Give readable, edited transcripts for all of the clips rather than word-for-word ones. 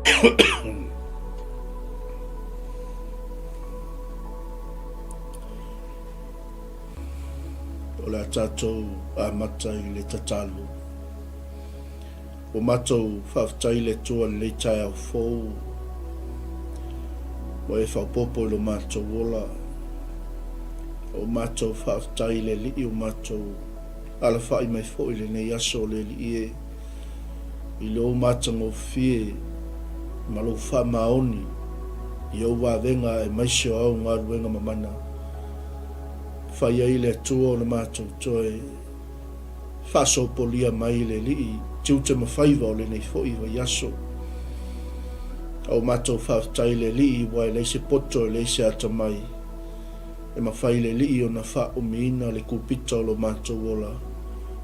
O le tātou a mata I le tatalu. O matou whawhtai le tua le tai au fōu. O e whaupopo I lo matou wola. O matou whawhtai le li o matou ala whai mai fōi le nei aso le li e. I lo matango fie ma lo wha maoni. I au wāwenga e maisio au ngā ruenga mamana. Whai ai le tua o le matou toe. Whaso polia mai le li tiute mawhaiva o le nei fōi wa yaso. Au matou whawhtai le li wai le se poto le se atamai. E mawhai le li o na wha o miina le kupita o lo matou ola.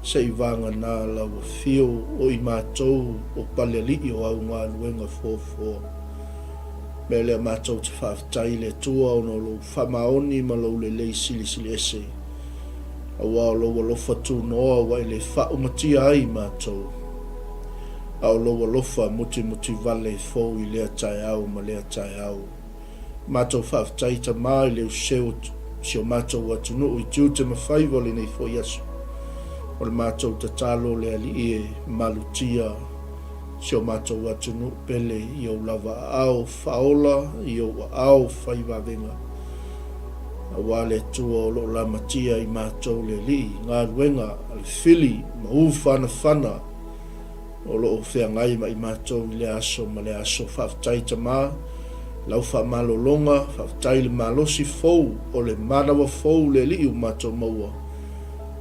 Sei vanga nā lawa fio o I matou o pale li o au ngā luenga fōfō. Me le matou te whawhtai le tua o no lo whamaoni ma lo le lei sili sili ese. A wao lo lofa tu noa wai le wha matia ai matou. Au loa lofa muti vale fōu I lea tai au ma lea tai au. Matou whawhtai ta mai le useo si o matou atunu I tiute mawhaiva le nei fōi asu. O le matou ta talo le ali e malutia si o matou atunu pele I o lava au faola I o au whaiva venga. A wale tua o lo la matia I matou le li ngā ruenga al fili ma ufana fana. O lo fea ngai ma I matou I le aso ma le aso whawhtai ta mā. Lau wha malolonga, whawhtai le malosi fōu o le Manava fōu le li u matou maua.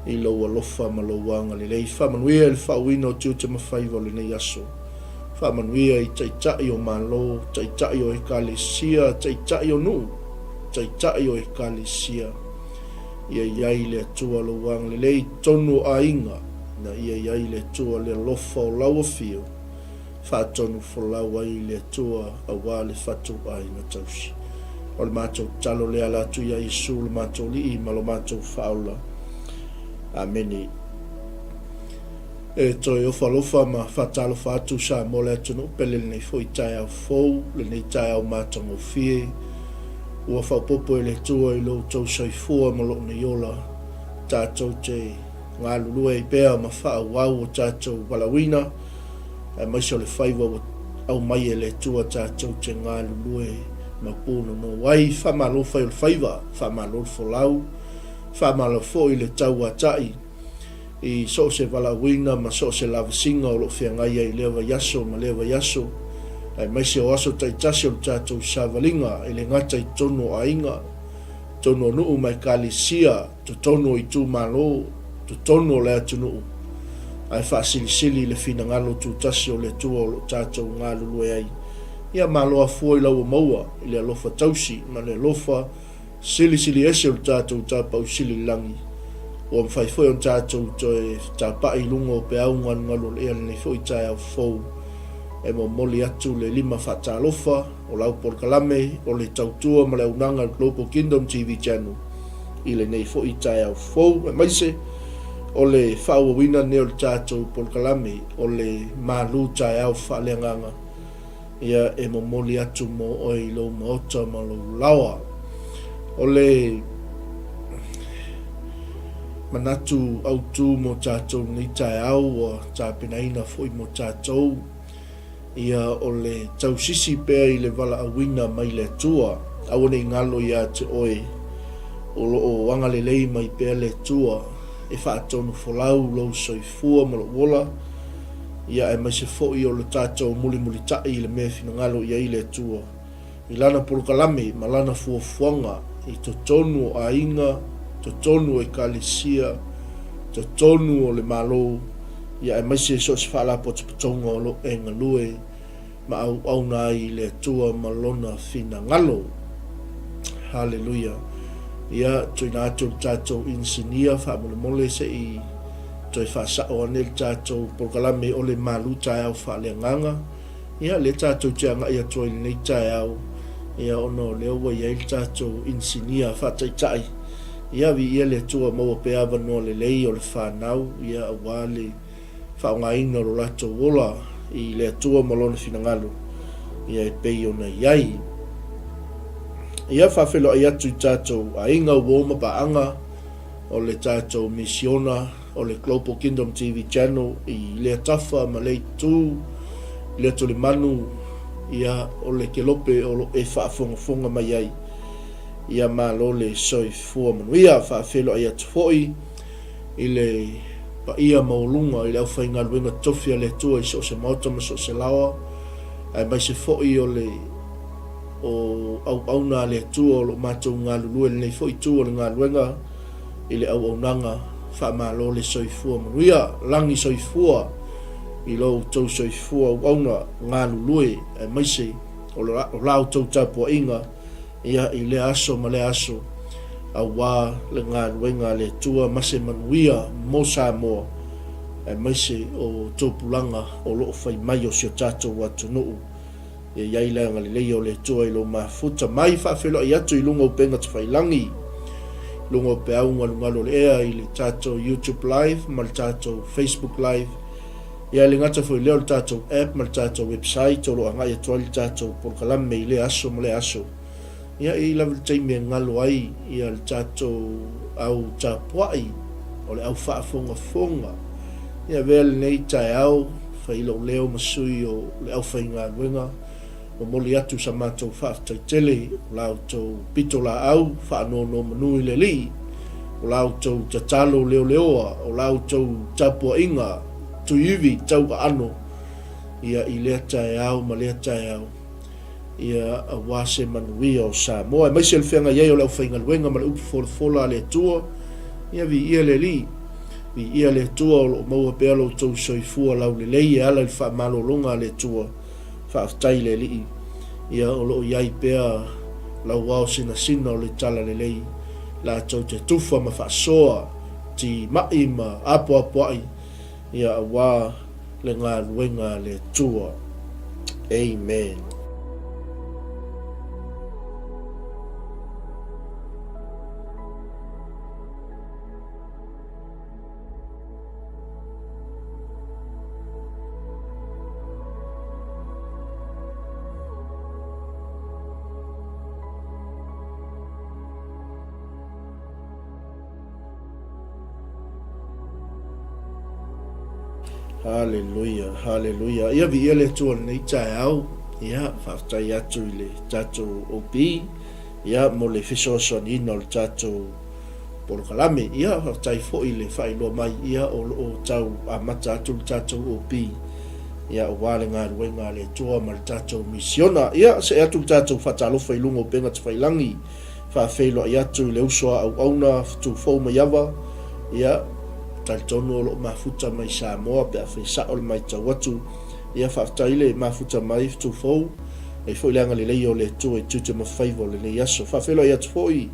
I loa lofa malowanga le lei whamanuia le whauina o tiute mawhaiva le nei aso. Whamanuia I taitai o malo, taitai o ekalesia, taitai o nuu, taitai o ekalesia. Ia iai le atua lowanga le lei tonu a inga. Na ia iai le tua le lofa o laua fio. Whaatonu wholau ai le tua a wā le whatu ai na tausi. O le mātou talo le ala tu ia Isu le mātou li I malo mātou whaula. Ameni. E toi o whalofa ma whatalo whatu sa mo le atunu pele le nei fōi tai au fōu, le nei tai au mātango fie. Ua whaupopo le tua I lo tau saifua ma lo ni ola. Tātou te ngā lulua I pēa ma whau au o tātou walawina. E maiso le whaiva au mai le tua tātou te ngā lulua ma pūna no wai whamalo whai o le whaiva, whamalo le wholau, whamalo fo I le tau atai. I so se walawina ma so se lavasinga o lo whiangai ai lewa yaso ma lewa yaso. E maise o aso taitasi o le tātou savalinga I le ngata I tono a inga. Tono nuu mai kalisia, to tono I tū malo, to tono le atunu. Ai whaasilisili le whina ngalo tūtasi o le tua o lo tātou ngā lulue ai. Ia maloa fua I lau maua I le alofa tausi ma le alofa sili ese o le tātou tāpau sili langi. O mwhaifoi o tātou toe tāpai lunga o pe au ngalo le ea nei fōi tai au fōu. E mo moli atu le 5 whatalofa o lau porkalame o le tautua ma le unanga Global Kingdom TV channel. I le nei fōi tai au fōu. E maise o le whauawina ne o le tātou porkalame o le malu tai au whaleanganga. Ia e mo moli atu mo o I lo maota ma lo lawa. O le manatu au tū mo tātou ni tai au o tāpenaina fōi mo tātou. Ia o le tausisi pēa I le wala awina mai le tua. Awane ngalo ia te oe. O lo o wanga le lei mai pēa le tua. E whaatonu wholau lau soifua ma lo wola. Ia e maise fōi o le tātou muli tai I le mea whina ngalo ia I le tua. I lana pulukalame ma lana fuafuanga. I to tonu a inga, to tonu e kalisia, to tonu o le malo. Ia e maise so se whala potopotonga o lo e ngalue. Ma au na I le tua ma lona whina ngalo. Hallelujah. Ia tui nā tō tātou insinia whamole mole se I toi whasao ane le tātou porkalame o le malu tai au whaleanganga. Ia le tātou tianga ia toi nei tai au. Ia ono leo wa ia le tātou insinia whataitai. Ia vi ia le tua maua pea wanoa le lei o le whanau. Ia awale whaonga ina lo lato wola I le tua malona whina ngalo. ia e pei ona iai. Ia whawhelo ai atu i tātou a inga woma paanga o le tātou misiona o le Global Kingdom TV channel i lea tafa ma lei tū lea tole manu ia o le kelope o lo e whaafonga mai ai ia ma lo le soifua manuia whawhelo ai atu foi i le pa ia maulunga i le au whainga luenga tofia le tua i so se mautama so se lawa ai mai se foi o le o au na le tua o lo mātou ngā lulue le nei foi tua o le ngā luenga i le au nanga whamalo le soifua manuia langi soifua i lo tau soifua au na ngā lulue ai mai se o lau tau tapua inga ia i le aso ma le aso a wā le ngā luenga le tua mase manuia mo Samoa ai mai se o tōpulanga o loo whai mai o sio tātou atu nuu ia iai langa le leo le tua i lo mafuta mai whawhelo i atu i lunga upenga te whailangi lunga upe au ngalungalo le ea i le tātou YouTube live ma le tātou Facebook live ia le ngata fo leo le tātou app ma le tātou website o lo angai atua le tātou porkalame i le aso ma le aso ia i lawa le taimia ngalo ai ia le tātou au tāpuai o le au whaafonga ia vea le nei tai au whailo leo masui o le au whainga luenga o moli atu sa mātou whaatai tele o lau tau pito la au whaanono manui le li o lau tau tatalo leo leoa o lau tau tapua inga tu iwi tau ka ano ia i lea tai au ma lea tai au ia a wase manuia o Samoa mai se le whenga iei o lau whainga luenga ma le upu fola le tua ia vi ia le li vi ia le tua o lo maua pea lo tau soifua lau le lei ala le wha malolonga le tua whaafitai le li ia o lo iai pea lau wao sina o le tala le lei la tau te tufa ma whaasoa ti mai ma apo ai ia a wā le ngā luenga le tua. Amen. Hallelujah, hallelujah. Ia vi ia le tua nei tai au, ia whaftai atu i le tātou opi, ia mo le whisoasoan ina o le tātou porokalame, ia whaftai fo i le whailoa mai, ia o tau amata atu le tātou opi, ia o wale ngā ruenga le tua ma le tātou misiona, ia se atu le tātou whatalofa i lungo penga te whailangi, whawhelo i atu i le usoa au auna, tu fau mai awa, ia talitono o loo mafuta mai Samoa pe a whaisao le mai tau atu ia whaftai le mafuta mai tufou e fwoi leanga le lei o le tua i 𝚘𝚘𝚑𝚡 le nei aso whawhelo i atu fwoi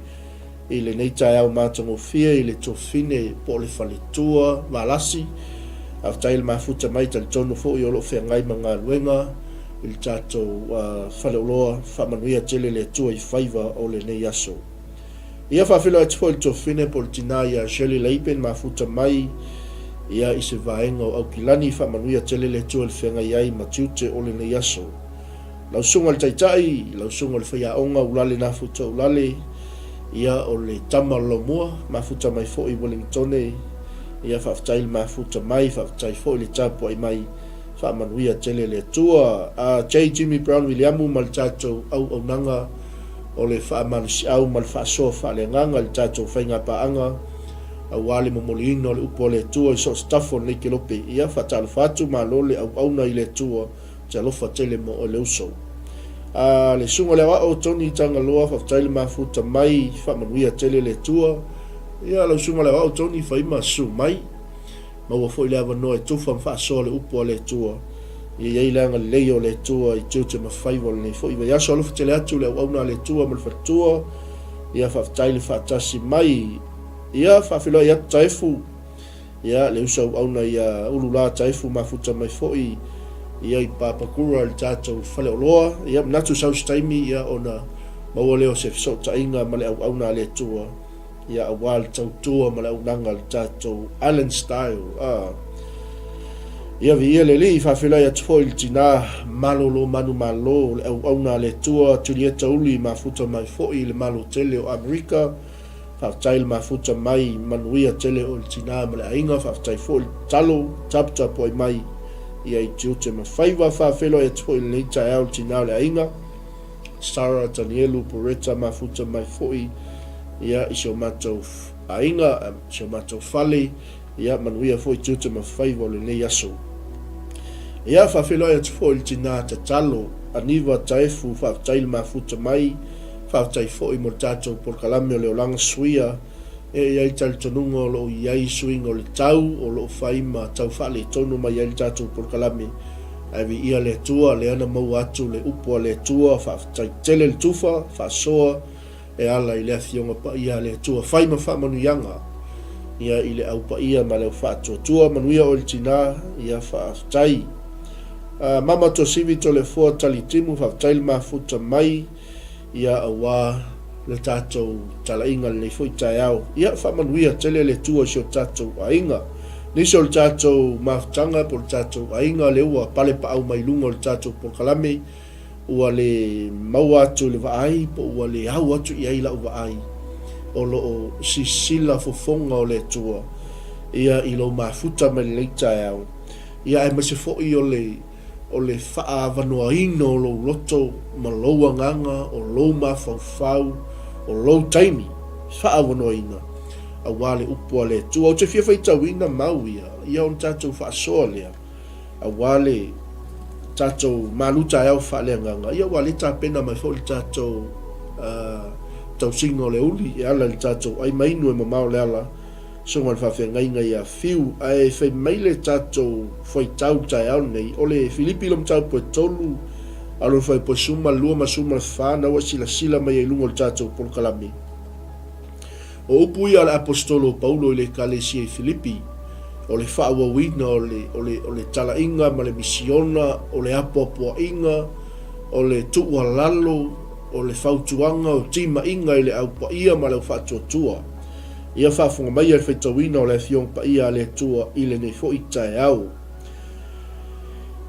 i le nei tai au mātango fia i le tofine po le whaletua malasi whaftai le mafuta mai talitono fwoi o loo whengai mga luenga i le tātou whaleoloa whamanuia tele le tua i 𝚘𝚑 o le nei aso. Ia whawhelo atu fo le tofine po le tina ia Shirley Leipen mafuta mai ia i se vaenga o Aukilani whamanuia tele le tua le whenga iai matiute o le nei aso. Lau sunga le taitai, lau sunga le whaiaonga ulale na futa ulale ia o le tama lomua mafuta mai fo i Wellingtone ia whaftai le mafuta mai whaftai fo i le tapua i mai whamanuia tele le tua J. Jimmy Brown Williamu ma le tātou au nanga o le whaamanisi au ma le whaasoa whaaleanganga le tātou whainga paanga a wale momoliino le upo le tua i so stafo nei ke lope ia whatalo whatu ma lo le au auna i le tua te alofa tele mo o le uso. Le sunga le wao toni tanga loa whaftaile mafuta mai whamanuia tele le tua ia lau sunga le wao toni whaima su mai ma ua fo i le awanoa e tufa mwhaasoa le upo le tua ia iai langa leo le tua i 𝚘𝚘𝚑𝚡 le fo i vai aso alofa tele atu le au auna le tua ma le whatua ia whaftaile whaatasi mai ia whawhilo i atu taifu ia le usa auna ia ulula taifu mafuta mai foi ia i papakura le tātou whale oloa ia natu saustaimi ia ona maua leo se fiso tainga ma le au auna le tua ia awal tau tua ma le au nanga le tātou Island style Ia via le li whawhilai atu fo il tina malolo manu malo le au na le tua tulieta uli mafuta mai fo i le malo tele o Amerika whawtail mafuta mai manuia tele o il tina ma le ainga whawtai fo il talo tapta po i mai ia i tiute ma whaiwa whawhilai atu fo i le ita au tina le ainga 𝚟𝚑𝚎𝚘𝚎 poreta mafuta mai fo i ia i sio matou ainga sio matou fale ia manuia fo i tiute ma whaiwa le nei aso. Ia whawhiloi atu fo il tina te talo, aniwa taefu whawtail mafuta mai, whawtai fo i mo tātou porkalame o leo langa suia, iai tali tonunga o lo iai suinga o le tau, o lo whaima tau whale tonu mai iai tātou porkalame, aiwi ia le tua, le ana mau atu, le upua le tua, whawtai tele le tufa, whasoa, ala i lea thionga pa ia le tua, whaima whamanu yanga, ia i le au pa ia ma leo whaatua tua, manuia o il tina, ia whawtai, mama to sivi to le fo tali timu whawtail mafuta mai ia awa le tātou talainga le fo i tai au ia whamanuia tele le tua sio tātou ainga niso le tātou mafutanga po le tātou ainga le ua pale pa au mai lunga le tātou por kalame ua le mau atu le vaai po ua le au atu i aila u vaai o lo o sisila fofonga o le tua ia ilo mafuta mai le tai au ia e mase fo i o le wha wanoaina o lo loto ma loa nganga o lo mawhauwhau o lo taimi wha wanoaina a wale upua le tua o te whiawhai tauina mau ia on tātou wha soa lea a wale tātou maluta au wha lea nganga ia wale tā pena mai fo le tātou tau singa o le uli e ala le tātou ai mainu e mamao le ala songa le whawhenga inga ia fiu ai whai meile tātou whai tau tai au nei o le Filipi lom tau poe tolu alo whai poe suma lua ma suma le whana wa sila mai e lungo le tātou polkalami o upu ia le apostolo Paulo i le kalesi e Filipi o le whaawawina o le tala inga ma le misiona o le apoapua inga o le tuua lalo o le whautuanga o tima inga i le aupa ia ma le whaatua tua ia whaafunga mai al whaitawina o le thiong pa ia le tua i le nei fo i tae au.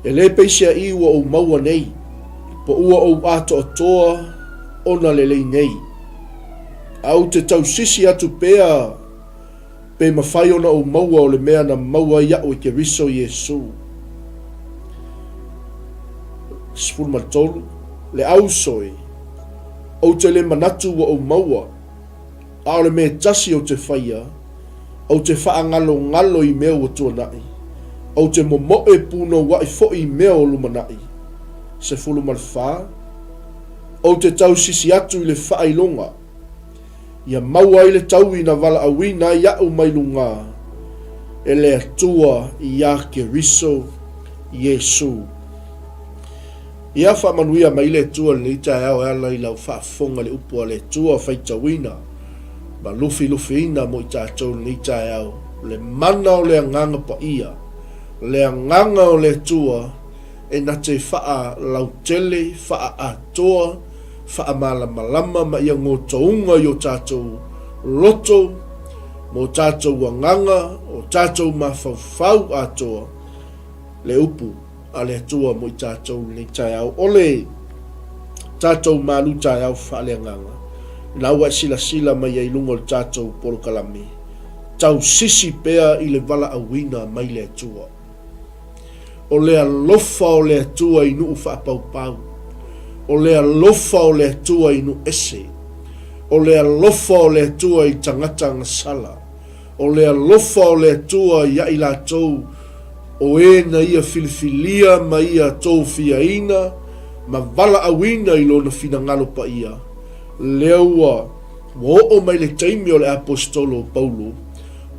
E le peisia i ua o maua nei, po ua o ato o toa ona le lei nei. Au te tau sisi atu pea, pe mawhai ona o maua o le mea na maua ia o ke riso Yesu. Sfurmatolu, le au soe, o te le manatu wa o maua, a le me tasi o te whaia, o te whaangalo i mea o tuanai, o te momoe puno wa i fo i mea o lumanai, se fulu malwha, o te tau sisi atu i le whailonga, ia maua i le tau i na wala awina i au mailunga, e le atua i a ke riso Yesu. Ia whamanuia mai le tua le ita au ala i lau whaafonga le upua le tua whaitawina, ma lufi ina mo i tātou le ita au, le mana o le anganga pa ia, le anganga o le tua, e na te wha lau tele, wha atoa, wha malama ma ia ngō taunga i o tātou loto, mo tātou anganga, o tātou mawhauwhau atoa, le upu, a le tua mo i tātou le tai au. Ole tātou malu tai au whaale anganga. Nā wa sila mai ai lungo le tātou polokalame. Tau sisi pea i le wala awina mai le tua. O le alofa o le tua i nuu whapaupau. O le alofa o le tua i nu ese. O le alofa o le tua i tangata ngasala. O le alofa o le tua i ai la tou o e na ia filifilia ma ia tau fiaina, ma wala awina i lona fina ngalo pa ia. Leua, wa o mai le taimi o le apostolo Paulo,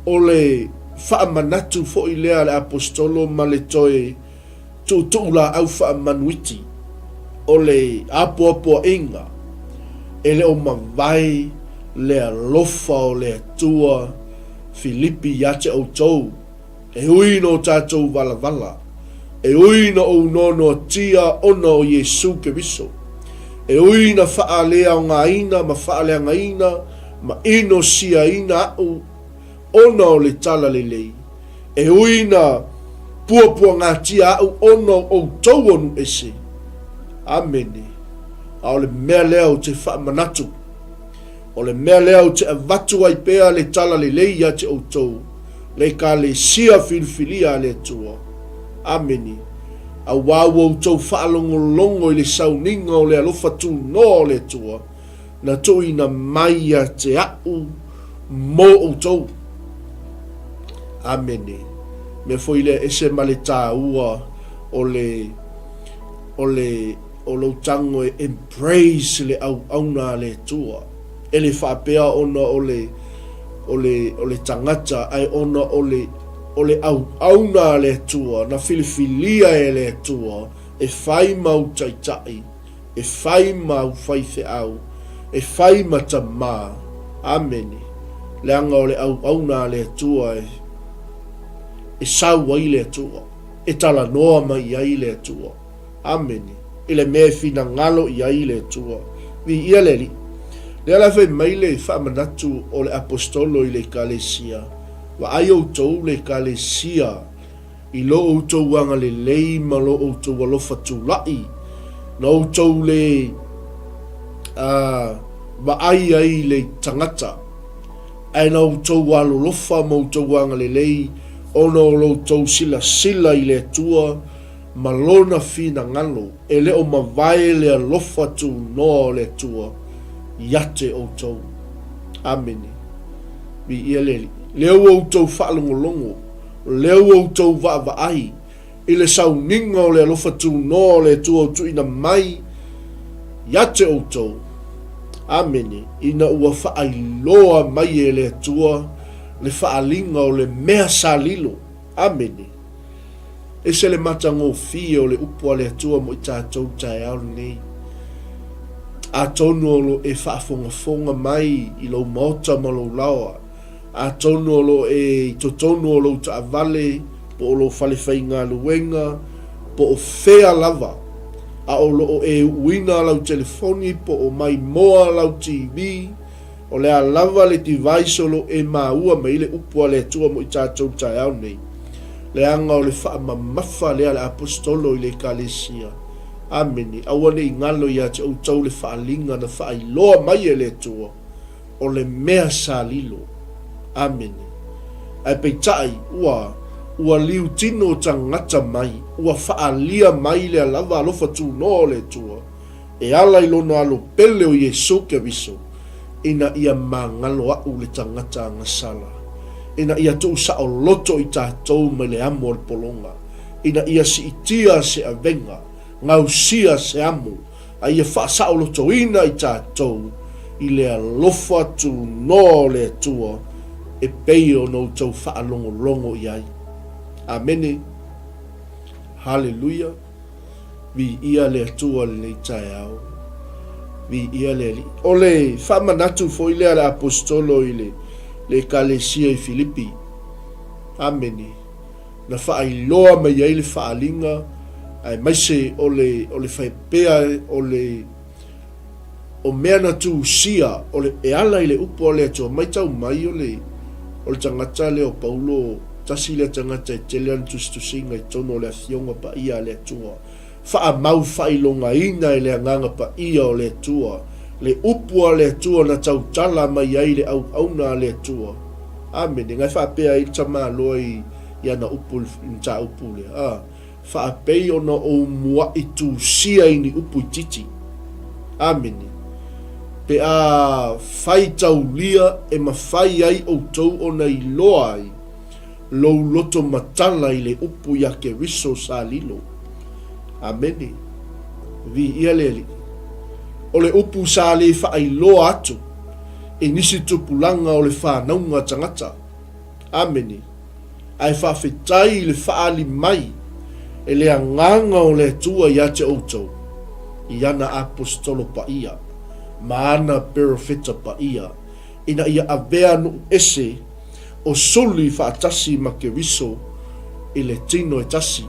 o le whaamanatu fo i lea le apostolo ma le toe tu la au whaamanuiti, o le apoapoa inga, e le o mawai le alofa o le atua Filipi yate au tau, e ui no tātou wala, e ui na o nono tia ona o Yesu ke viso, e ui na whaalea o ngā ina, ma whaalea ngā ina, ma ino sia ina au, ona o le tala lelei, e ui na pua ngā tia au ono o tau onu ese. Amene. A o le mea leo te wha manatu. O le mea leo te avatu ai pea le tala le leia te o tau. Le ka le sia filfilia le tua. Amene. A wau o tau wha longo i le sauninga o le alofa tu no le tua. Na tui na maia te au mo o tau. Amene. Me foi le ese male tā ua o lo tango e embrace le au auna le tua. E le whapea ona o le tangata ai ona o le au auna le tua. Na filifilia e le tua. E whai mau taitai. E whai mau whaife au. E whai mata mā. Amene. Le anga o le au auna le tua e sau ai le tua. E tala noa mai ai le tua. Amene. E le mea fina ngalo i ai le tua. Vi ia leli. Le ala fai mai le whamanatu o le apostolo i le kalesia. Wa ai o tau le kalesia. I lo o tau wanga le lei ma lo o tau walofa tu lai. Na o tau le wa ai le tangata. Ai na o tau walo lofa ma o tau wanga le lei. Ono lo tau sila i le tua. Malona fina ngalo. E le o mawai le alofa tu no le tua. Yate o tau. Amene. Vi ia leli. Leo o tau whaalongolongo. Leo o tau waai. I le sauninga o le alofa tu no le tua o tu ina mai. Yate o tau. Amene. Ina ua whaailoa mai e le tua. Le whaalinga o le mea salilo. Amene. E se le matango fie o le upua le tua mo i tātou tae au nei. A tonu o lo e whaafonga mai i lo mota ma lo lawa. A tonu o lo e totonu o lo ta avale po o lo whalewhai ngā luenga po o whea lava. A o lo e uina lau telefoni po o mai moa lau TV. O le a lava le device o lo e maua mai le upua le tua mo i tātou tae au nei. Le anga o le wha mamafa lea le apostolo i le kalesia. Amene. Awane i ngalo ia te au tau le wha linga na wha iloa mai e le tua. O le mea salilo. Amene. Ai peitai ua liu tino tangata mai. Ua wha lia mai le lava alofa tu no le tua. E ala ilona alo pele o Yesu ke viso. Ina ia mangalo au le tangata ngasala. Ina ia tu sa o loto i tātou mai le amo o le polonga. Ina ia si itia se avenga. Ngau sia se amo. A ia wha sa o loto ina i tātou. I le alofa tu no le tua. E peio no tau wha longo i ai. Amene. Hallelujah. Vi ia le tua le tae au. Vi ia le li. O le wha manatu fo i le apostolo i le kalesia i Filipi. Amene. Na whaailoa mai ai le whaalinga. Ai maise o le whaipea o mea na tu usia. O le e ala i le upo o le atua. Mai tau mai o le tangata le o Paulo. Tasi le tangata i telean tustusinga i tono o le athionga pa ia le atua. Wha mau whailonga ina i le anganga pa ia o le atua. Le upua le tua na tau tala mai ai le au auna le tua. Amene. Ngai whaapea i tama loa i ana upu nta upu le. Whaapei ona o mua i tu sia i ni upu i titi. Amene. Pe a whai tau lia e ma whai ai o tau ona i loa ai. Lou loto matala i le upu ya ke riso sa lilo. Amene. Vi ia leli. O le upu sa le whaai loa atu. E nisi tupulanga o le whanaunga tangata. Amene. Ai whawhetai le whaali mai. E le anganga o le tua ia te outou. I ana apostolo pa ia. Ma ana perofeta pa ia. Ina ia avea no ese. O soli whaatasi ma ke riso. I le tino e tasi.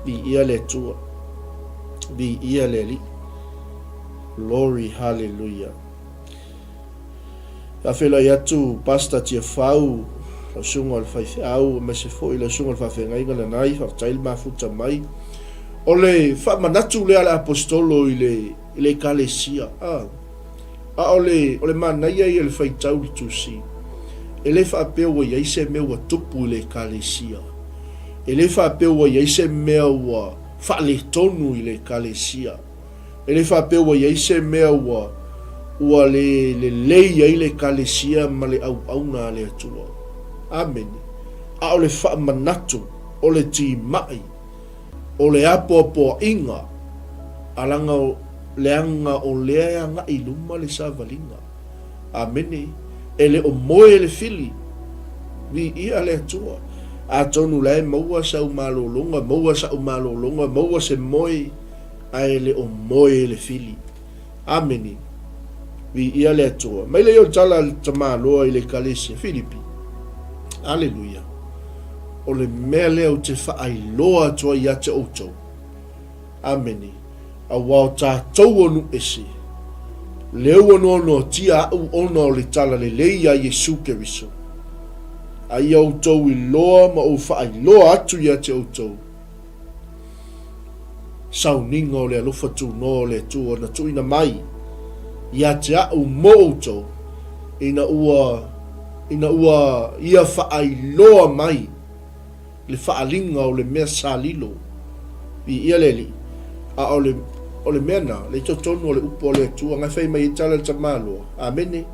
Vi ia le tua. Vi ia le li. Glory, hallelujah. A whela i atu pasta tia whau la sunga le fai au me se foi la sunga fa fe ngai ngala nai fa tail ma futa mai ole fa manatu le ala apostolo ile kalesia ole Manai ia le fai tau tu si ele fa pe wo ia se me wa tupu le kalesia ele fa pe wo ia se me wa fa le tonu ile kalesia ele fa pe wo ia se me wa le ia ile kalesia ma le au na le atua amen ole fa manatu ole ti mai ole apo inga alanga leanga o leanga iluma le savalinga amen ele o moe le fili vi ia le atua a tonu lai maua sa umalolonga maua se moe a ele o moe le fili amen vi ia le atua mai le o tala tamaloa i le kalesia Filipi aleluia o le mea leo te whaailoa tua ia te outou ameni a wao tātou onu ese leo ono tia au ono le tala le leia Yesu Keriso a ia outou i loa ma o whaailoa atu ia te outou sauninga o le alofa tu no le tua na tuina mai ia te au mo outou ina ua ia whaailoa mai le whaalinga o le mea salilo i ia leli a o le mea na le totonu o le upo o le atua ngai whai mai i tala le tamaloa amene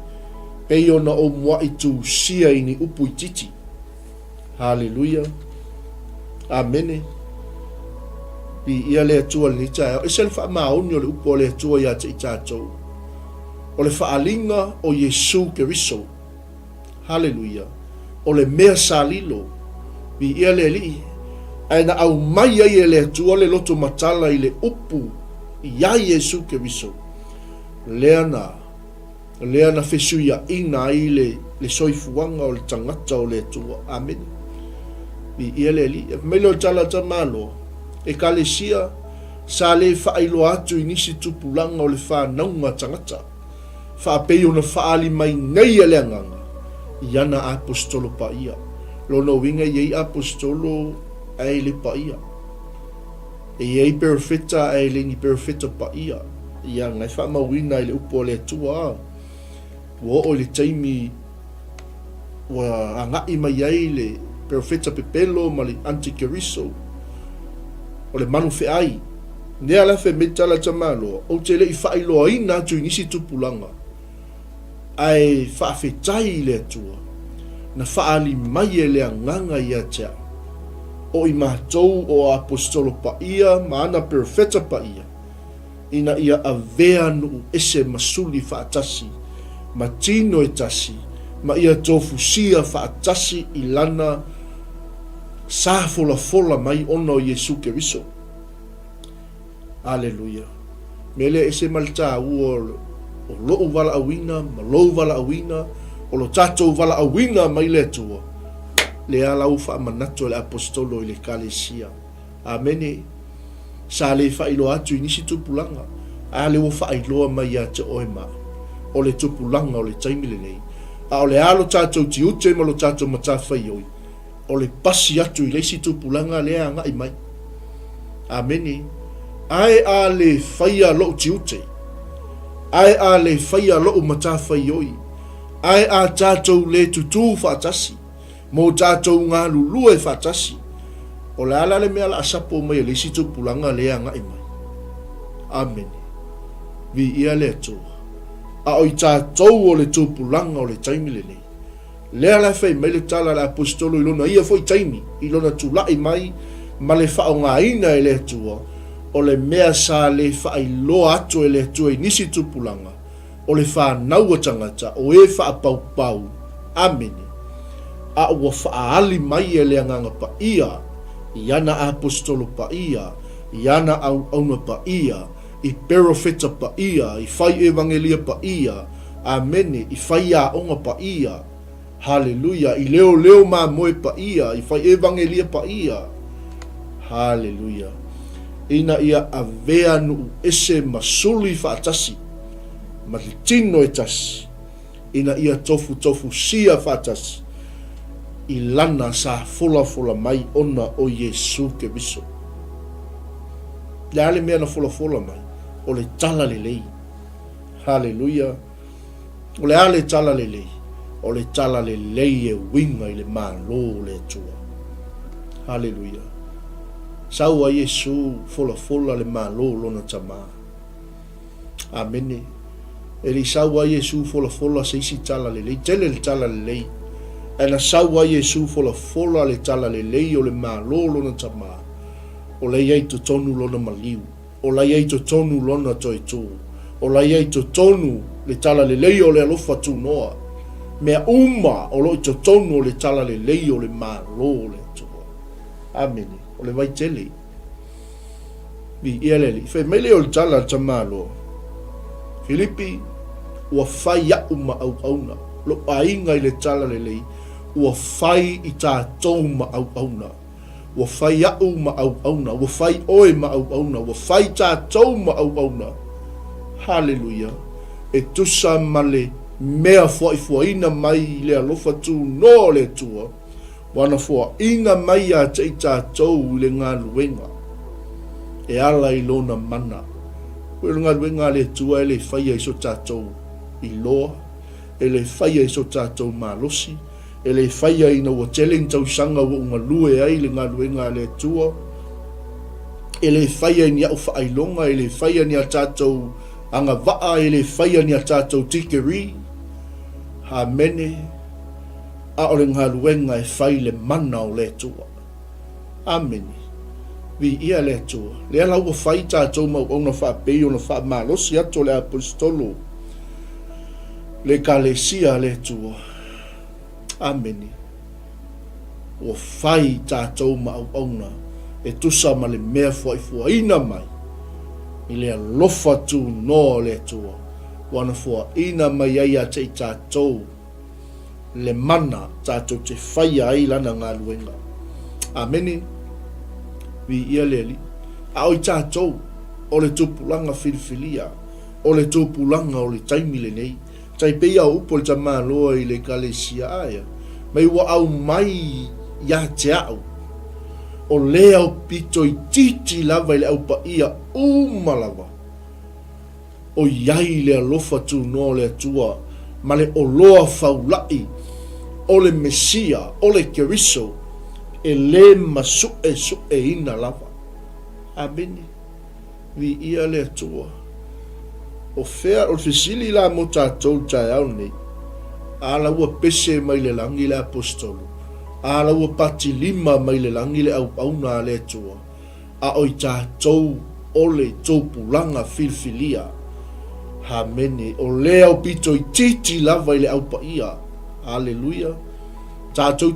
pei ona o mua i tu sia i ni upu i titi haleluia amene i ia le atua le nita e se le wha maoni o le upo o le atua ia te i tātou o le whaalinga o Yesu Keriso haleluia o le mea salilo vi ia le li aina au mai ai le atua le loto matala i le upu ia Yesu Keriso leana fesuia ina ai le soifuanga o le tangata o le atua amen vi ia le li me lo tala tamalo e kalesia sa le whailo atu inisi tupulanga o le whanaunga tangata whapei ona whaali mai nei le anganga iana apostolo pa ia lono winga yei apostolo ai le pa ia e yei perfecta ai le ni perfecta pa ia ia ngai fa mawina le upo le tua o le taimi wa anga i mai ai le perfecta pepelo ma le antikeriso o le manu fe ai ne ala fe metala tamalo o te le i fa ilo ina tu inisi tupulanga ai fa fetai le tua na faali mai le nganga ia tea o i matou o apostolo pa ia maana perfecta pa ia ina ia avea nu ese masuli fa atasi matino e tasi ma ia tofusia fa atasi ilana sa fola mai ono Yesu Keriso aleluia mele ese malta o lo wala awina ma lo wala awina o lo tatou wala awina mai le tua le ala ufa manato le apostolo i le kalesia amene sa le whailo atu inisi tupulanga a le o whailoa mai a te oema o le tupulanga o le taimile nei a o le alo tatou ti ute ma lo tatou matawhai oi o le pasi atu i leisi tupulanga le a ngai mai amene ai a le whaia lo ti ute ai a le whaia lo matawhai oi ai a tatou le tutu whaatasi mo tatou ngā lulu e whaatasi o le ala le mea la asapo mai le si tupulanga le a ngai mai amen vi ia le atua a oi tatou o le tupulanga o le taimile nei le ala whai mai le tala le apostolo ilona ia foi taimi ilona tulai mai ma le whaonga ina e le atua o le mea sa le whailoa atu e le atua i nisi tupulanga o le whanaua tangata o e whaapau amene a ua whaali mai e le anganga pa ia iana apostolo pa ia iana auna pa ia i perofeta pa ia i whai evangelia pa ia amene i whai a onga pa ia haleluia i leo ma moe pa ia i whai evangelia pa ia haleluia ina ia avea nu ese masuli whaatasi ma le tino e tasi ina ia tofu sia whaatasi I lana sa fola mai ona o Yesu ke viso. Le ale mea na fola mai, o le tala le lei. Hallelujah. O le ale tala le lei, o le tala le lei e winga I le malo le tua. Hallelujah. Saua Yesu fola le malo lona tama. Amene. E li saua Yesu fola se isi tala le lei, tele le tala le lei. E na saua Yesu fola le tala le lei o le malo lona tama. O le iei to tonu lona maliu. O le iei to tonu lona toi tu. O le iei to tonu le tala le lei o le alofa tu noa. Mea uma o lo to tonu o le tala le lei o le malo le tu. Amen. O le vai tele. Vi ieleli. Fe mele o le tala tama lo. Filipi. Ua fai ya uma au auna. Lo ainga I le tala le lei. Ua fai I tātou ma au auna. Ua fai au ma au auna. Ua fai oe ma au auna. Ua fai tātou ma au auna. Hallelujah. E tusa male mea fuaina mai le alofa tu no le tua. Wana fuaina mai a te tātou le ngā luenga. E ala I lona mana. Ue ngā luenga le tua e le fai I so tātou I loa. E le fai I so tātou malosi. E le fai I na ua telen tau sanga wa unga lue ai le ngā luenga le tua. E le fai I ni au whaailonga. E le fai I ni a tātou anga vaa. E le fai I ni a tātou tikeri. Ha mene. A o le ngā luenga e fai le mana o le tua. Amen. Vi ia le tua. Le ala ua fai tātou mau ona wha pei ona wha malosi ato le apostolo. Le kalesia le tua. Amen. Ua fai tātou mau ona. E tusa ma le mea fuaina mai. I le alofa tu no le tua. Wana fuaina mai ai a te tātou. Le mana tātou te whai ai lana ngā luenga. Ameni. Vi ia leli. A oi tātou. O le tupulanga whiriwhiria. O le tupulanga o le taimile nei. Tai pei au upo le tamā loa I le kalesia aia. Mai ua au mai ia te au. O le au pito I titi lava I le au pa ia umalawa. O iai le alofa tu no le atua. Ma le o loa faulai. O le Mesia, o le Keriso, e le masue ina lava. Ameni. Vi ia le atua. O fea, o fisili la mo tātou tai au nei. Ala ua pese mai le langi le apostolo. Ala ua pati lima mai le langi le au auna le atua. A oi tātou o le tōpulanga filfilia. Ameni. O le au pito I titi lava I le au pa ia. Hallelujah. Tātou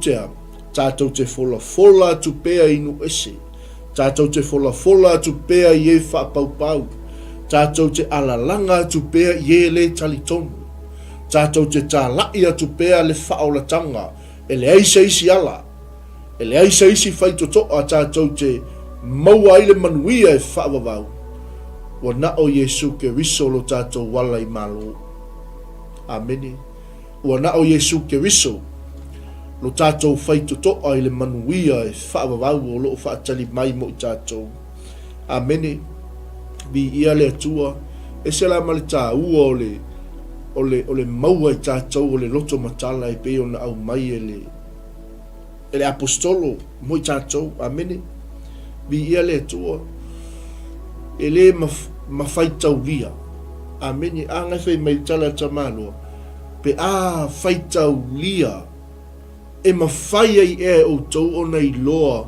te fola tu pea inu ese. Tātou te fola tu pea I e whapaupau. Tātou te alalanga tu pea I e le talitonu. Tātou te tālaia tu pea le whaolatanga. E le aisa isi ala. E le aisa isi whaitotoa tātou te maua I le manuia e whaavavau. Wa na o Yesu ke riso lo tātou wala I malo. Ameni. Ua na o Yesu ke riso, lo tātou whaitotoa I le manuia e whaavavau o loo whaatali mai mo I tātou. Amene, vi ia le atua, e se la male tā ua o le maua I tātou o le loto matala e pe o na au mai e le apostolo mo I tātou. Amene, vi ia le atua, e le mawhaitau lia. Amene, a ngai whai mai tala tamaloa. Pe a whaitau lia e mawhai ai e o tau o nei loa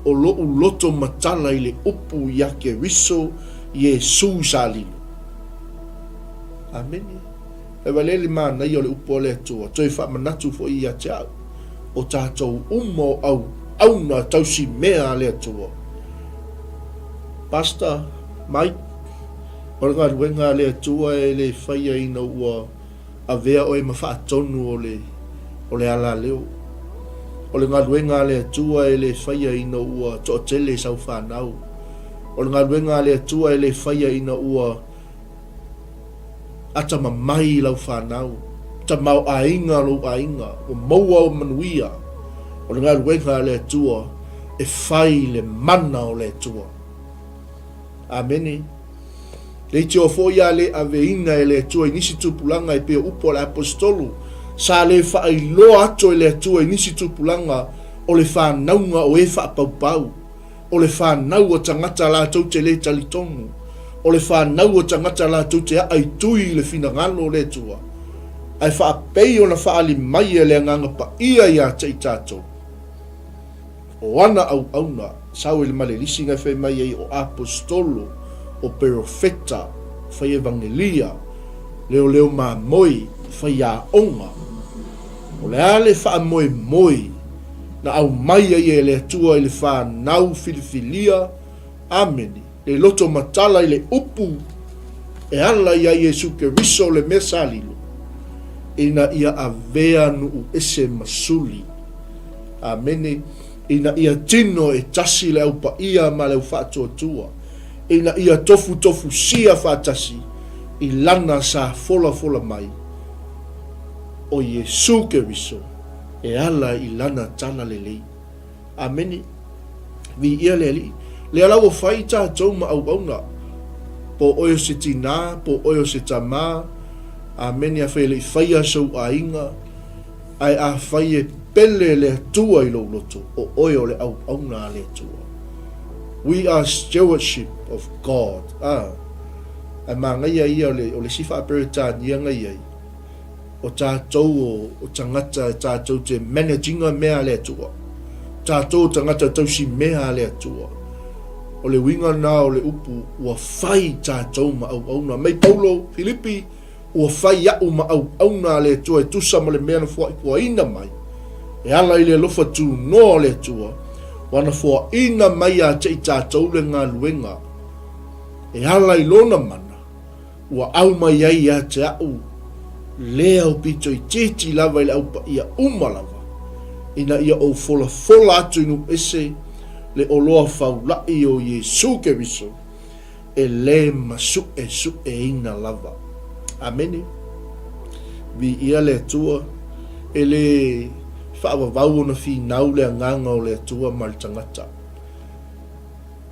o loo loto matala I le upu ia ke riso Yesu salino. Amen. E walele mana I o le upu o le atua. Toi wha manatu fo I a te au. O tātou umo au na tausi mea le atua. Pastor Mike, o ngā ruenga le atua e le whaia ina ua a vea o e mawhaatonu o le ala leo. O le ngaluenga le atua e le whaia ina ua to tele sau whanau. O le ngaluenga le atua e le whaia ina ua ata mamai lau whanau. Ta mau ainga lo ainga. O maua o manuia. O le galuega le atua e fai le mana o le atua. Amene. Le te o fo ia le aveina e le atua inisi tupulanga e pe upo le apostolu. Sa le fai lo ato e le atua inisi tupulanga o le whanaunga o e whapaupau. O le whanau o tangata la tau te le talitonu. O le whanau o tangata la tau te ai tui le finangalo le atua. Ai whaapei o na whaali mai e le anganga pa ia ia te i tātou. O ana au auna, sau ele male lisinga whai mai ei o apostolo, o profeta, whai evangelia, leo ma moi, whai a onga. O le ale wha moi moi, na au mai ei e le atua i le wha nau filifilia, ameni, le loto matala i le upu, e ala ia Yesu ke riso le mesa lilo, ina ia avea nu ese masuli, ameni, ina ia tino e tasi le au pa ia ma le ufatua tua, ina ia tofu sia fatasi, i lana sa fola mai, o Yesu ke riso, e ala i lana tala lelei. Ameni. Vi ia leli. Le ala o fai ta tau ma au auna. Po oio se tina, po oio se tama. Ameni a fai le fai a sau a inga. Ai a fai e pele le tua i lo loto. O oio le au auna le tua. We are stewardship of God. Ai ma ngai ia o le sifa aperitani ia ngai ai. O tātou o tangata tātou te manajinga mea le atua. Tātou tangata tausi mea le atua. O le winga nā o le upu ua whai tātou ma au auna. Mai Paulo, Filipi, ua whai au ma au auna le atua e tusa ma le mea na fua ikua ina mai. E ala i le lofa tū no le atua. Wana fua ina mai a te i tātou le ngā luenga. E ala i lona mana. Ua au mai ai a te au. Lea o pito i titi lava i le au pa ia umalava. Ina ia o fola atu inu ese le oloa faulai o Yesu ke riso. E le masu e ina lava. Amene. Vi ia le atua. E le whaavavau na fi nau le anganga o le atua ma le tangata.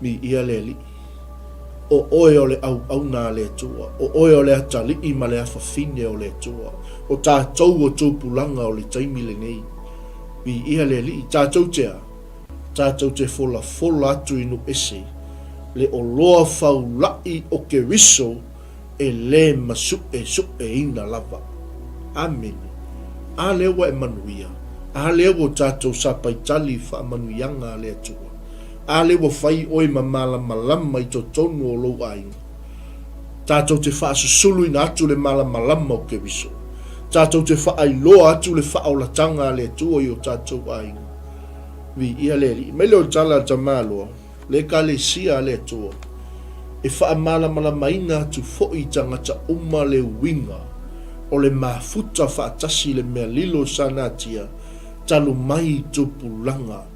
Vi ia le li. O oe o le au nā le atua. O oe o le atali i ma le awhawhine o le atua. O tātou o tūpulanga o le taimi le nei. Vi ia le li. Tātou te fola atu inu ese. Le o loa faulai o ke riso e le masu e ina lava. Amen. A lewa e manuia. A lewa tātou sapaitali wha manuianga le atua. Ale wo fai oi malama i to tonu o lo ai. Tātou te wha susulu ina atu le malama o ke riso. Tātou te wha ai loa atu le wha o la tanga le tua i o tātou ai. Vi ia le li. Me leo tala ta māloa. Le ka le sia le tua. E wha malama ina atu fo i tangata uma le winga. O le mafuta wha tasi le mea lilo sanatia. Talu mai tupulanga.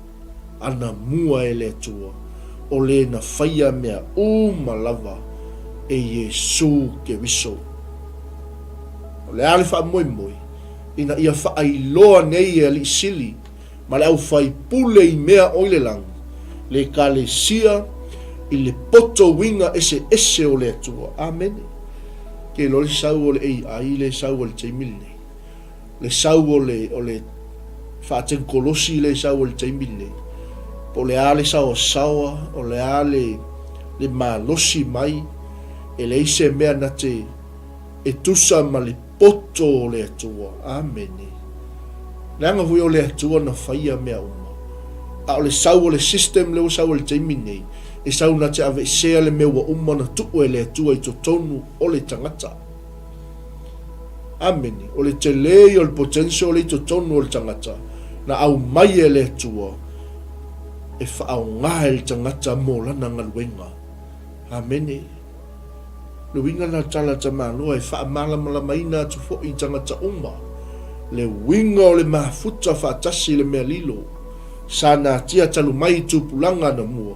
Ana mua e le tua. O le na whaia mea malava e Yesu ke riso. O le ale wha moi. Ina ia wha ai loa nei e li sili. Ma le au whai pule i mea oile lang. Le ka le sia i le poto winga ese o le tua. Amen. Ke lo le sau o le ei ai le sau o le teimile. Le sau o le wha ten kolosi le sau o le teimile. O le ale sawa, o le ale le malosi mai, e le ise mea na te e tusa ma le poto o le atua. Amene. Nanga hui o le atua na whaia mea uma. A o le sau o le system leo sau o le teimine, e sau na te ave sea le meua uma na tupu e le atua i to tonu o le tangata. Amene. O le te lei o le potential o le to tonu o le tangata, na au mai e le atua, e whaau ngahe le tangata mō lana ngaluenga. Amene. Luinga na tala ta mālua e wha malama ina atu fo i tangata uma. Le winga o le mafuta wha tasi le mea lilo. Sa nā tia talu mai tūpulanga na mua.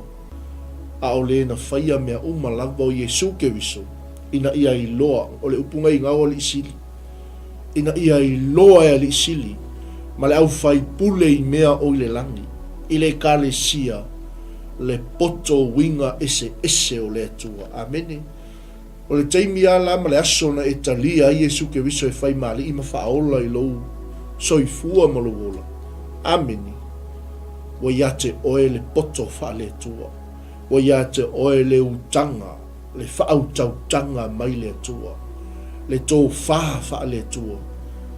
A o le na whaia mea uma lava o Yesu ke riso. Ina ia i loa o le upunga i ngau li sili. Ina ia i loa e li sili. ma le au fai pule I mea o le langi I le kalesia le poto winga ese o le atua. Amene. O le taimi ala ma le aso na etalia Iesu ke viso e fai mali I ma whaola I lou soifua ma lo wola. Amene. Wa ia te oe le poto wha le atua. Wa ia te oe le utanga, le whautautanga mai le atua. Le tō wha le atua.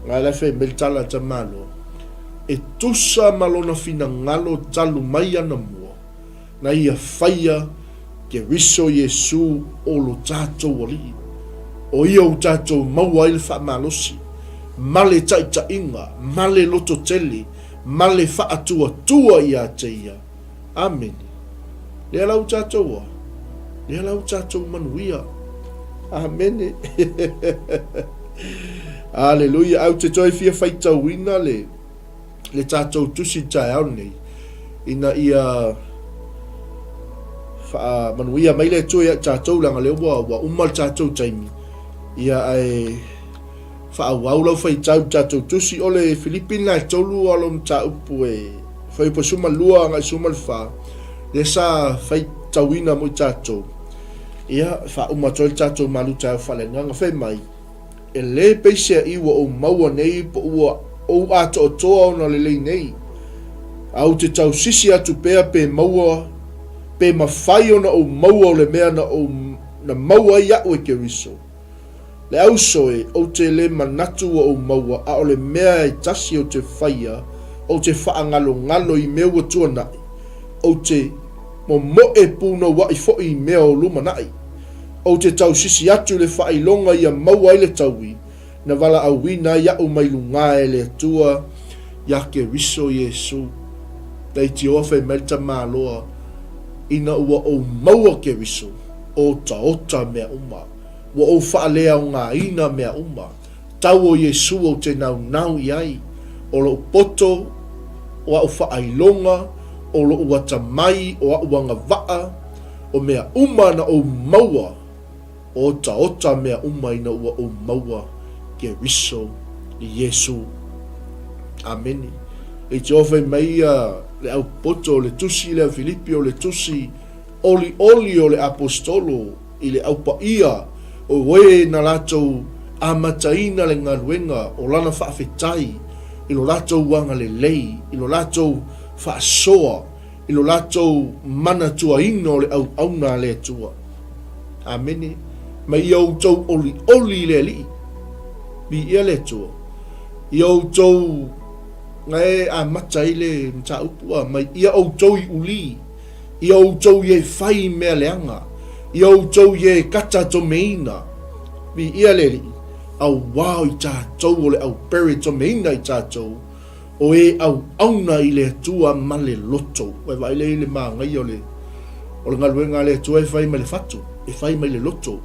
Ngā lefe meltala ta malo. E tusa malona fina ngalo talu mai ana mua. Na ia whaia ke riso Iesu o lo tātou ali. O ia o tātou maua ili wha malosi. Male taita inga, male loto tele, male wha atua tua ia te ia. Amen. Lea lau tātou a. Lea lau tātou manuia. Amen. Aleluia. Au te toi fia whaitau ina le tātou tusi tai au nei. Ina ia manuia mai le toi tātou langa leo wa umal tātou taimi. Ia ai whaau lau whaitau tātou tusi o le Filipina e tolu alom tā upu e whaipa suma lua ngai suma le wha. Le sa whaitau ina mo tātou. Ia wha umatoi tātou malu tāu whalenga ngā whai mai. E le peisea iwa o maua nei po ua o ato o toa o na lelei nei. Au te tau sisi atu pea pe maua, pe mawhai o na o maua o le mea na maua ia o e ke riso. Le au soe o te le manatu o maua a o le mea e tasi o te whaia, o te whaangalo ngalo I mea ua tua nai. O te mo e puna wa I fo I mea o luma nai. O te tau sisi atu le whailonga ia maua I le taui, na wala awina ia o mai lunga e le atua, ia ke riso Iesu. Dei te ofe melta maloa, ina ua o maua ke riso, o ota mea uma, wa o whaalea o ngā ina mea uma, tau o Iesu o te nau iai, o lo poto, o au whaailonga, o lo ua tamai, o au anga waa, o mea uma na o maua, o ota mea uma ina ua o maua ke riso I Iesu. Ameni. E te ofe mai le au poto le tusi le Filipi o le tusi oli o le apostolo I le au paia o we na latou amataina le Galuega o lana whaafetai I lo latou wanga le lei, I lo latou whaasoa, I lo latou mana tua ino le au auna le tua. Ameni. Ma I outou oli le li. Bi ia le tua. I outou ngai a matai le mta upua. Ma I outou I uli. I outou ye fai mea leanga. I outou ye kata to meina. Bi ia le li. Au wau I tātou o le au pere to meina I tātou. O e au auna I le tua ma le loto. Wai vai le maa ngai o le Galuega le tua e fai ma le fatu. E fai ma le loto.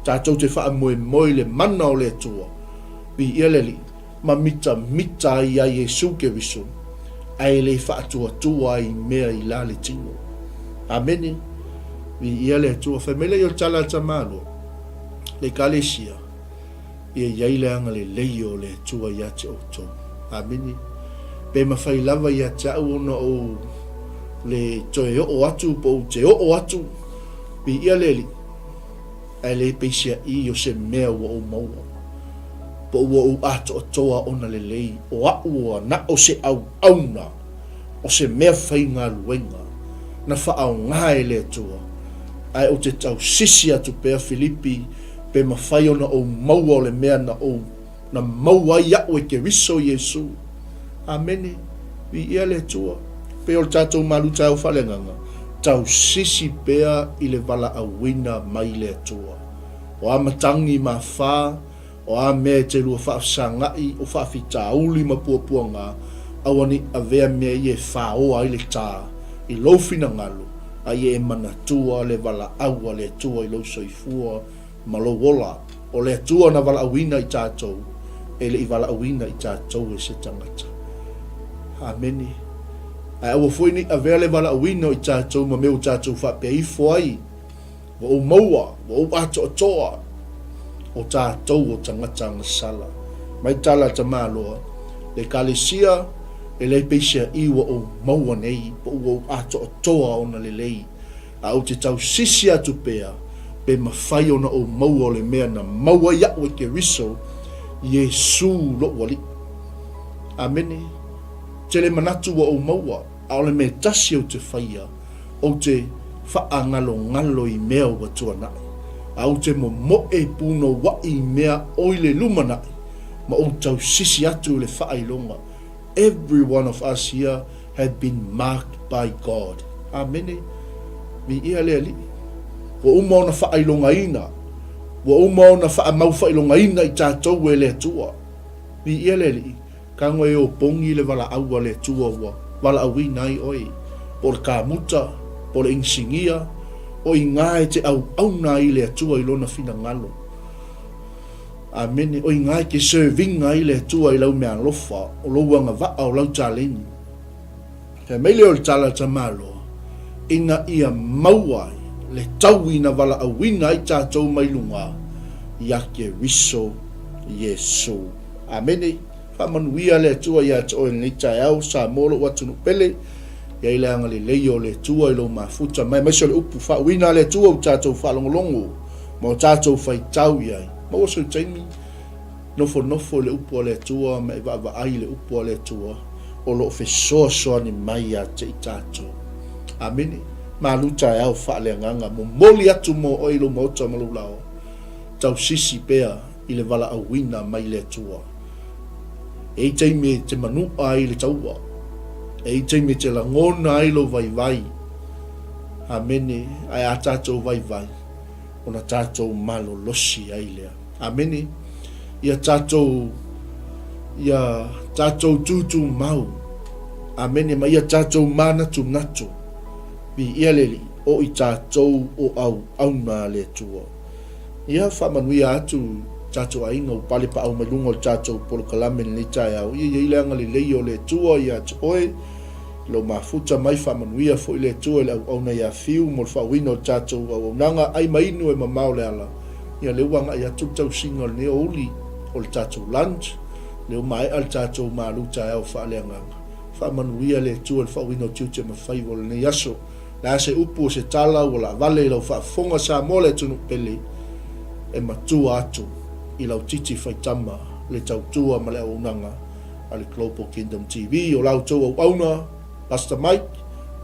Tātou te wha moe le mana o le tua. Bi ia le li. Ma mita I a Iesu ke viso. Ai le wha tua I mea I la le tino. Amene. Bi ia le tua. Whamele I o tala tamano. Le kalesia. Ia iai le anga le leio le tua I a te oto. Amene. Pe ma whai lava I a te au ona o le toe o atu po te o atu. Bi ia le li. Ai le peisia I o se mea ua o maua. Po ua o ato o toa ona le lei. O aua na o se au auna. O se mea whai ngā luenga. Na whaau ngā e le tua. Ai o te tau sisi atu pea Filipi. Pe ma whai ona o maua o le mea na maua ia o e ke riso Iesu. Amene. Vi ia le tua. Pe o tātou malu tau whalenganga. Tau sisi pea I le wala awina mai le tua. O amatangi ma wha, o a mea te lua whaasangai, o whaafitauli ma puapua ngā, awani a vea mea I e whaoa I le tā, I lofina ngalo, a I e manatua le wala aua le tua I lo soifua, ma lo wola, o le tua na wala awina I tātou, e le I wala awina I tātou e se tangata. Ameni. Ai awa foi ni a vea le wala awina I tātou ma meu tātou whapea I fuai, wa o maua, wa o ato o toa, o tātou o tangata sala. Mai tala ta māloa, le kalesia, e lei peisia iwa o maua nei po ua ato toa ona le lei a o te tau sisi atu pea pe mawhai ona o maua o le mea na maua iau e ke riso Yesu lo wali amene te le manatu wa o maua a o le mea tasi o te whaia o te wha ngalo i mea o watua nai a o te mo e puno wa i mea o le luma nai ma o tau sisi atu le wha longa. Every one of us here had been marked by God. Amene. Mi ia le ali. Wa umau na whaailonga ina. Wa umau na whaamau whailonga ina i tātou e le tua. Mi ia le ali. Ka ngoe o pongi le wala aua le tua wa. Wala awi nai oi. Po le kāmuta, po le insingia, o i ngae te au nai le tua i lona fina ngalo. Amene, o i ngai ke servinga i le tua i lau mea lofa, o louanga vaa o lau tāleni. Ka meile o le tala ta malo, ina ia mauai, le tauina wala awina i tātou mailunga, ia ke riso Yesu. Amene, whamanuia le tua ia te oe nei tai au, sa molo watunu pele, ia i leanga le leio le tua i lau mafuta, mai maisio le upu whawina le tua o tātou whalongolongo, ma o tātou whaitau iai. Ma oso taimi nofo le upo le tua ma va ai le upo le tua o lo fe so ni mai a te tato. Amene. Ma luta e au fa le nganga mo moli atu mo o ilo mo ta mo lao. Tau sisi pea i le vala awina mai le tua. E taimi te manu ai le taua. E taimi te langona ai lo vai. Amene. Ai a tato vai. Ona tātou malo losi ai lea. Amene. Ia tātou tutu mau. Amene. Ma ia tātou manatu natu. Bi ia leli o i tātou o au na le tua. Ia whamanui atu tātou ainga o pale pa au malunga o tātou polo kalame ni tai au. Ia ileanga le lei o le tua ia te oe. Lo mafuta mai whamanuia fo i le tua le au na ia fiu mo le whawina o tātou au nanga ai mainu e mamau le ala. Ia le wanga ia tau singa le oli o le tātou lunch. Le o mai al tātou maluta au whaaleanganga. Whamanuia le tua le whawina o tiute mawhai o le ne yaso. La se upu o se tala o la vale lau whaafonga sa mole tunu pele. E matua atu i lau titi whaitama le tautua ma le au nanga a le Global Kingdom TV o lau tau au auna. Pastor Mike,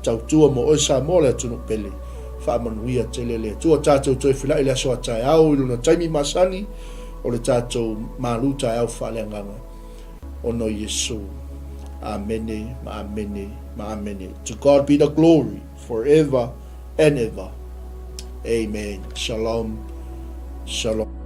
tautua mo o sa mo le tunu pele. Whaamanuia tele le tua tātou toi whila i le aso a tai au i luna taimi masani o le tātou malu tai au whaaleanganga. Ono Yesu. Amene, ma amene, ma amene. To God be the glory forever and ever. Amen. Shalom. Shalom.